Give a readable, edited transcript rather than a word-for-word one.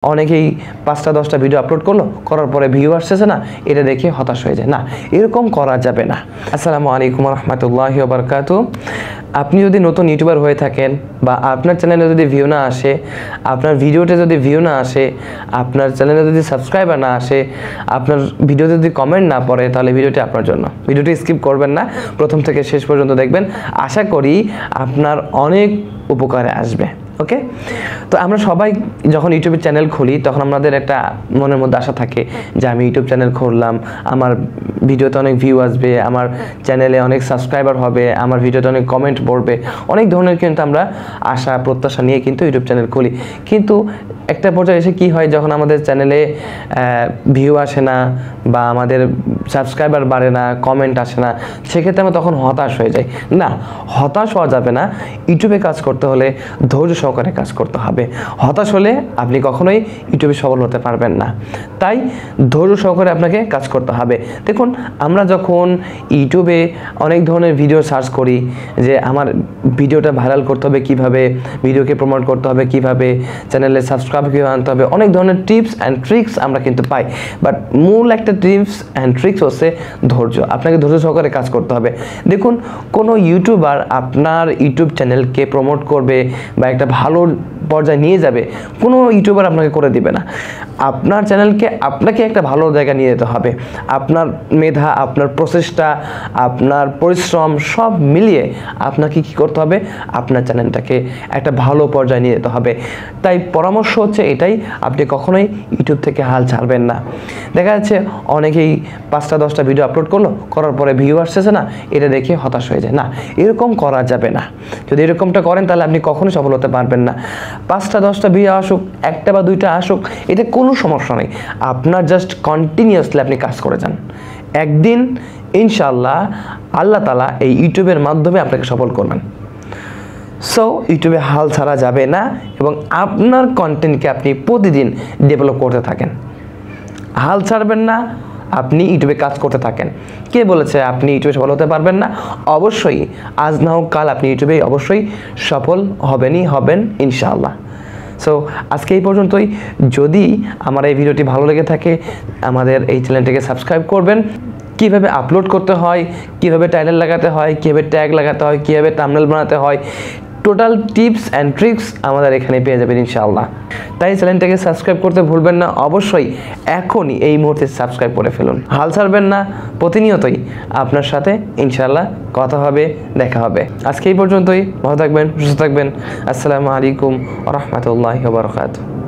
অনেকেই ৫টা ১০টা ভিডিও আপলোড করলো, করার পরে ভিউ আসছে না, এটা দেখে হতাশ হয়ে যায়। না, এরকম করা যাবে না। আসসালামু আলাইকুম রহমতুল্লাহি ওয়া বারাকাতুহু। আপনি যদি নতুন ইউটিউবার হয়ে থাকেন বা আপনার চ্যানেলে যদি ভিউ না আসে, আপনার ভিডিওতে যদি ভিউ না আসে, আপনার চ্যানেলে যদি সাবস্ক্রাইবার না আসে, আপনার ভিডিওতে যদি কমেন্ট না পড়ে, তাহলে ভিডিওটি আপনার জন্য। ভিডিওটি স্কিপ করবেন না, প্রথম থেকে শেষ পর্যন্ত দেখবেন। আশা করি আপনার অনেক উপকারে আসবে। ওকে, তো আমরা সবাই যখন ইউটিউবের চ্যানেল খুলি তখন আমাদের একটা মনের মধ্যে আশা থাকে যে আমি ইউটিউব চ্যানেল খুললাম, আমার ভিডিওতে অনেক ভিউ আসবে, আমার চ্যানেলে অনেক সাবস্ক্রাইবার হবে, আমার ভিডিওতে অনেক কমেন্ট পড়বে, অনেক ধরনের কিন্তু আমরা আশা প্রত্যাশা নিয়ে কিন্তু ইউটিউব চ্যানেল খুলি। কিন্তু একটা পর্যায়ে এসে কি হয়, যখন আমাদের চ্যানেলে ভিউ আসে না বা আমাদের সাবস্ক্রাইবার বাড়ে না, কমেন্ট আসে না, সেক্ষেত্রে আমরা তখন হতাশ হয়ে যাই। না, হতাশ হওয়া যাবে না। ইউটিউবে কাজ করতে হলে ধৈর্য সহকারে কাজ করতে হবে। হতাশ হলে আপনি কখনোই ইউটিউবে সফল হতে পারবেন না। তাই ধৈর্য সহকারে আপনাকে কাজ করতে হবে। দেখুন, আমরা যখন ইউটিউবে অনেক ধরনের ভিডিও সার্চ করি যে আমার ভিডিওটা ভাইরাল করতে হবে কীভাবে, ভিডিওকে প্রমোট করতে হবে কীভাবে, চ্যানেলে সাবস্ক্রাইব কীভাবে আনতে হবে, অনেক ধরনের টিপস অ্যান্ড ট্রিক্স আমরা কিন্তু পাই। বাট মূল একটা টিপস অ্যান্ড ট্রিক্স হচ্ছে ধৈর্য। আপনাকে ধৈর্য সহকারে কাজ করতে হবে। দেখুন, কোনো ইউটিউবার আপনার ইউটিউব চ্যানেলকে প্রমোট করবে বা একটা ভালো পর্যায়ে নিয়ে যাবে, কোনো ইউটিউবার আপনাকে করে দিবে না। আপনার চ্যানেলকে আপনাকে একটা ভালো জায়গায় নিয়ে যেতে হবে। আপনার মেধা, আপনার প্রচেষ্টা, আপনার পরিশ্রম সব মিলিয়ে আপনাকে কি করতে হবে, আপনার চ্যানেলটাকে একটা ভালো পর্যায়ে নিয়ে যেতে হবে। তাই পরামর্শ হচ্ছে এটাই, আপনি কখনোই ইউটিউব থেকে হাল ছাড়বেন না। দেখা যাচ্ছে অনেকেই 5টা 10টা ভিডিও আপলোড করলো, করার পরে ভিউ আসছে না, এটা দেখে হতাশ হয়ে যায়। না, এরকম করা যাবে না। যদি এরকমটা করেন তাহলে আপনি কখনোই সফল হতে পারবেন না। 5টা 10টা ভিডিও আসুক, 1টা বা 2টা আসুক, এটা কোনো সমস্যা নেই। আপনার জাস্ট কন্টিনিউয়াসলি আপনি কাজ করে যান। একদিন ইনশাআল্লাহ আল্লাহ তাআলা এই ইউটিউবের মাধ্যমে আপনাকে সফল করবেন। সো ইউটিউবে হাল ছাড়া যাবে না এবং আপনার কন্টেন্টকে আপনি প্রতিদিন ডেভেলপ করতে থাকেন। হাল ছাড়বেন না, আপনি ইউটিউবে কাজ করতে থাকেন। কে বলেছে আপনি ইউটিউবে সফল হতে পারবেন না? অবশ্যই, আজ না হোক কাল আপনি ইউটিউবে অবশ্যই সফল হবেন ইনশাআল্লাহ। সো আজকে এই পর্যন্তই। যদি আমার এই ভিডিওটি ভালো লেগে থাকে, আমাদের এই চ্যানেলটিকে সাবস্ক্রাইব করবেন। কীভাবে আপলোড করতে হয়, কীভাবে টাইটেল লাগাতে হয়, কীভাবে ট্যাগ লাগাতে হয়, কীভাবে থাম্বনেল বানাতে হয়, টোটাল টিপস অ্যান্ড ট্রিক্স আমাদের এখানে পেয়ে যাবেন ইনশাআল্লাহ। তাই চ্যানেলটাকে সাবস্ক্রাইব করতে ভুলবেন না। অবশ্যই এখনই এই মুহূর্তে সাবস্ক্রাইব করে ফেলুন। হাল ছাড়বেন না, প্রতিনিয়তই আপনার সাথে ইনশাআল্লাহ কথা হবে, দেখা হবে। আজকে এই পর্যন্তই। ভালো থাকবেন, সুস্থ থাকবেন। আসসালামু আলাইকুম ওয়া রাহমাতুল্লাহি ওয়া বারাকাতুহু।